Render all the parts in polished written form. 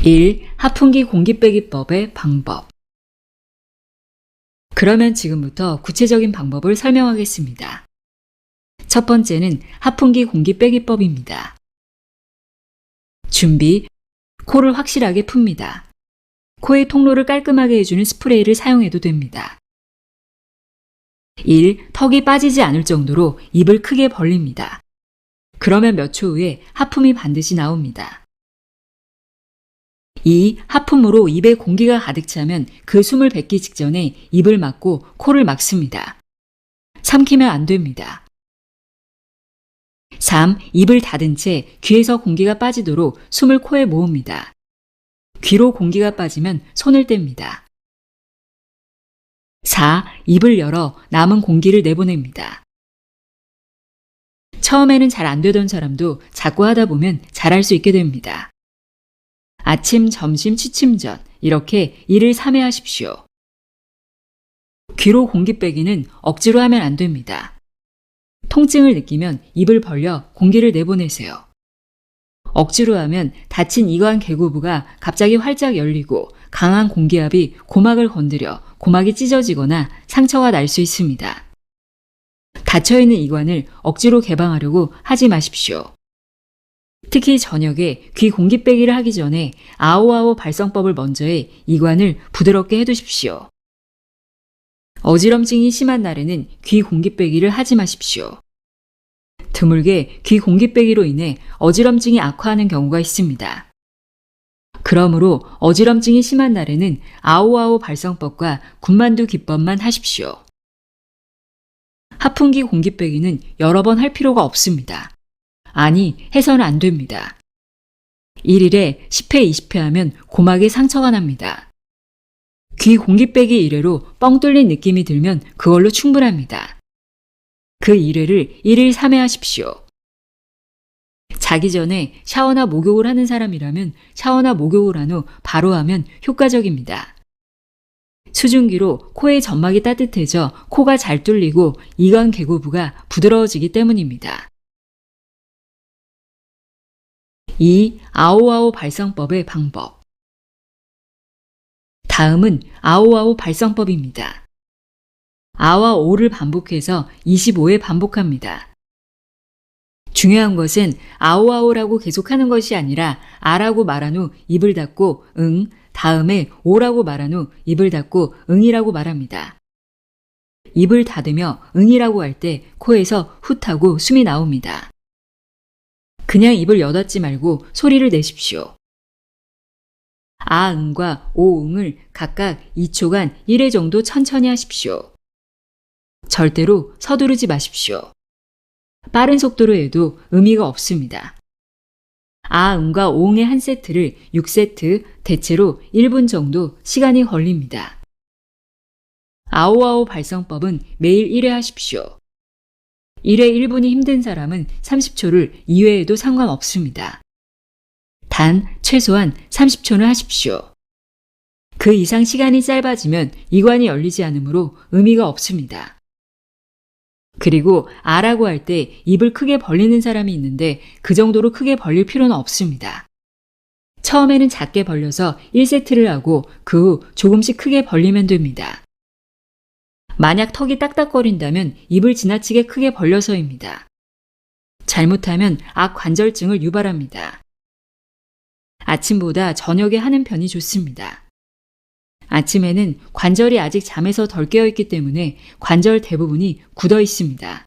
1. 하풍기 공기 빼기법의 방법. 그러면 지금부터 구체적인 방법을 설명하겠습니다. 첫 번째는 하풍기 공기 빼기법입니다. 준비, 코를 확실하게 풉니다. 코의 통로를 깔끔하게 해주는 스프레이를 사용해도 됩니다. 1. 턱이 빠지지 않을 정도로 입을 크게 벌립니다. 그러면 몇 초 후에 하품이 반드시 나옵니다. 2. 하품으로 입에 공기가 가득 차면 그 숨을 뱉기 직전에 입을 막고 코를 막습니다. 삼키면 안 됩니다. 3. 입을 닫은 채 귀에서 공기가 빠지도록 숨을 코에 모읍니다. 귀로 공기가 빠지면 손을 뗍니다. 4. 입을 열어 남은 공기를 내보냅니다. 처음에는 잘 안 되던 사람도 자꾸 하다 보면 잘할 수 있게 됩니다. 아침, 점심, 취침 전 이렇게 1을 3회 하십시오. 귀로 공기 빼기는 억지로 하면 안 됩니다. 통증을 느끼면 입을 벌려 공기를 내보내세요. 억지로 하면 닫힌 이관 개구부가 갑자기 활짝 열리고 강한 공기압이 고막을 건드려 고막이 찢어지거나 상처가 날 수 있습니다. 닫혀있는 이관을 억지로 개방하려고 하지 마십시오. 특히 저녁에 귀 공기 빼기를 하기 전에 아오아오 발성법을 먼저 해 이관을 부드럽게 해두십시오. 어지럼증이 심한 날에는 귀 공기 빼기를 하지 마십시오. 드물게 귀 공기 빼기로 인해 어지럼증이 악화하는 경우가 있습니다. 그러므로 어지럼증이 심한 날에는 아오아오 발성법과 군만두 기법만 하십시오. 하풍기 공기 빼기는 여러 번 할 필요가 없습니다. 아니, 해서는 안 됩니다. 1일에 10회, 20회 하면 고막에 상처가 납니다. 귀 공기 빼기 1회로 뻥 뚫린 느낌이 들면 그걸로 충분합니다. 그 1회를 1일 3회 하십시오. 자기 전에 샤워나 목욕을 하는 사람이라면 샤워나 목욕을 한 후 바로 하면 효과적입니다. 수증기로 코의 점막이 따뜻해져 코가 잘 뚫리고 이관 개구부가 부드러워지기 때문입니다. 2. 아오아오 발성법의 방법. 다음은 아오아오 발성법입니다. 아와 오를 반복해서 25회 반복합니다. 중요한 것은 아오아오라고 계속하는 것이 아니라 아라고 말한 후 입을 닫고 응, 다음에 오라고 말한 후 입을 닫고 응이라고 말합니다. 입을 닫으며 응이라고 할 때 코에서 훗 하고 숨이 나옵니다. 그냥 입을 여닫지 말고 소리를 내십시오. 아, 응과 오, 응을 각각 2초간 1회 정도 천천히 하십시오. 절대로 서두르지 마십시오. 빠른 속도로 해도 의미가 없습니다. 아, 응과 오, 응의 한 세트를 6세트, 대체로 1분 정도 시간이 걸립니다. 아오아오 발성법은 매일 1회 하십시오. 1회 1분이 힘든 사람은 30초를 2회 해도 상관없습니다. 단 최소한 30초는 하십시오. 그 이상 시간이 짧아지면 이관이 열리지 않으므로 의미가 없습니다. 그리고 아라고 할 때 입을 크게 벌리는 사람이 있는데 그 정도로 크게 벌릴 필요는 없습니다. 처음에는 작게 벌려서 1세트를 하고 그 후 조금씩 크게 벌리면 됩니다. 만약 턱이 딱딱거린다면 입을 지나치게 크게 벌려서입니다. 잘못하면 악관절증을 유발합니다. 아침보다 저녁에 하는 편이 좋습니다. 아침에는 관절이 아직 잠에서 덜 깨어있기 때문에 관절 대부분이 굳어 있습니다.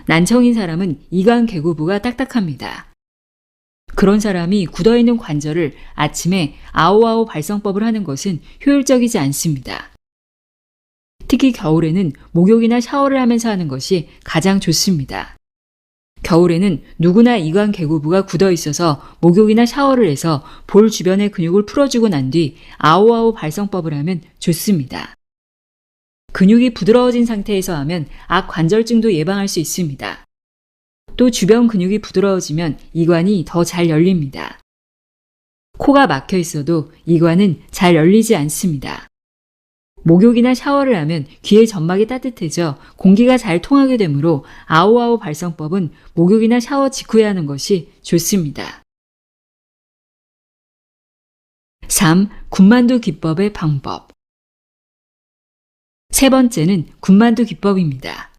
난청인 사람은 이관 개구부가 딱딱합니다. 그런 사람이 굳어있는 관절을 아침에 아오아오 발성법을 하는 것은 효율적이지 않습니다. 특히 겨울에는 목욕이나 샤워를 하면서 하는 것이 가장 좋습니다. 겨울에는 누구나 이관 개구부가 굳어 있어서 목욕이나 샤워를 해서 볼 주변의 근육을 풀어주고 난 뒤 아오아오 발성법을 하면 좋습니다. 근육이 부드러워진 상태에서 하면 악관절증도 예방할 수 있습니다. 또 주변 근육이 부드러워지면 이관이 더 잘 열립니다. 코가 막혀 있어도 이관은 잘 열리지 않습니다. 목욕이나 샤워를 하면 귀의 점막이 따뜻해져 공기가 잘 통하게 되므로 아오아오 발성법은 목욕이나 샤워 직후에 하는 것이 좋습니다. 3. 군만두 기법의 방법. 세 번째는 군만두 기법입니다.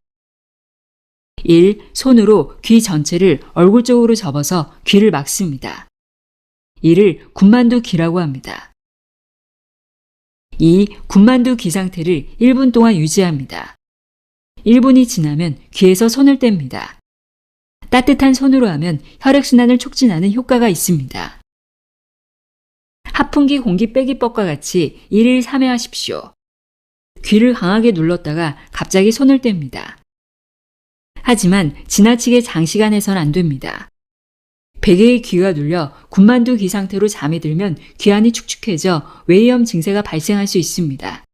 1. 손으로 귀 전체를 얼굴 쪽으로 접어서 귀를 막습니다. 이를 군만두 귀라고 합니다. 2. 군만두 귀 상태를 1분 동안 유지합니다. 1분이 지나면 귀에서 손을 뗍니다. 따뜻한 손으로 하면 혈액순환을 촉진하는 효과가 있습니다. 하풍기 공기 빼기법과 같이 1일 3회 하십시오. 귀를 강하게 눌렀다가 갑자기 손을 뗍니다. 하지만 지나치게 장시간 해서는 안 됩니다. 베개의 귀가 눌려 군만두 귀 상태로 잠이 들면 귀안이 축축해져 외이염 증세가 발생할 수 있습니다.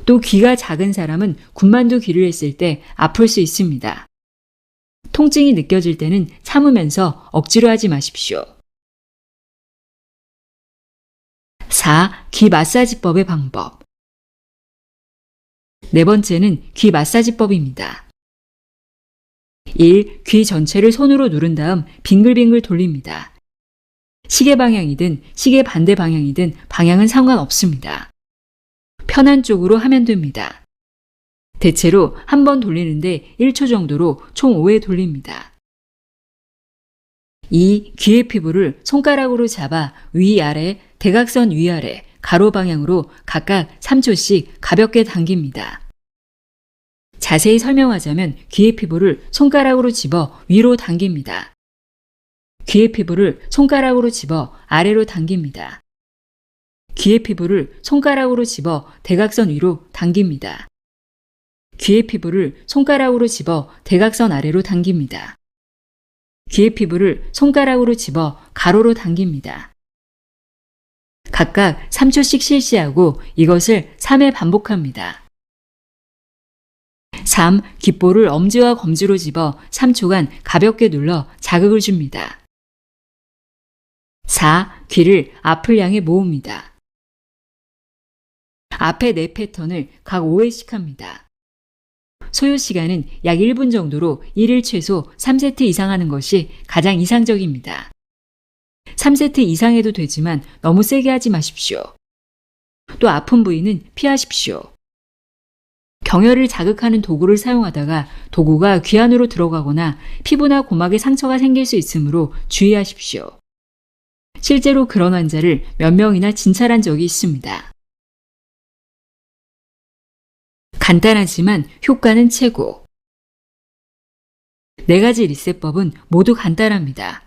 또 귀가 작은 사람은 군만두 귀를 했을 때 아플 수 있습니다. 통증이 느껴질 때는 참으면서 억지로 하지 마십시오. 4. 귀 마사지법의 방법. 네 번째는 귀 마사지법입니다. 1. 귀 전체를 손으로 누른 다음 빙글빙글 돌립니다. 시계 방향이든 시계 반대 방향이든 방향은 상관없습니다. 편한 쪽으로 하면 됩니다. 대체로 한 번 돌리는데 1초 정도로 총 5회 돌립니다. 2. 귀의 피부를 손가락으로 잡아 위아래, 대각선 위아래, 가로 방향으로 각각 3초씩 가볍게 당깁니다. 자세히 설명하자면 귀의 피부를 손가락으로 집어 위로 당깁니다. 귀의 피부를 손가락으로 집어 아래로 당깁니다. 귀의 피부를 손가락으로 집어 대각선 위로 당깁니다. 귀의 피부를 손가락으로 집어 대각선 아래로 당깁니다. 귀의 피부를 손가락으로 집어 가로로 당깁니다. 각각 3초씩 실시하고 이것을 3회 반복합니다. 3. 귓볼을 엄지와 검지로 집어 3초간 가볍게 눌러 자극을 줍니다. 4. 귀를 앞을 향해 모읍니다. 앞에 4패턴을 각 5회씩 합니다. 소요 시간은 약 1분 정도로 1일 최소 3세트 이상 하는 것이 가장 이상적입니다. 3세트 이상 해도 되지만 너무 세게 하지 마십시오. 또 아픈 부위는 피하십시오. 경혈을 자극하는 도구를 사용하다가 도구가 귀 안으로 들어가거나 피부나 고막에 상처가 생길 수 있으므로 주의하십시오. 실제로 그런 환자를 몇 명이나 진찰한 적이 있습니다. 간단하지만 효과는 최고. 4가지 리셋법은 모두 간단합니다.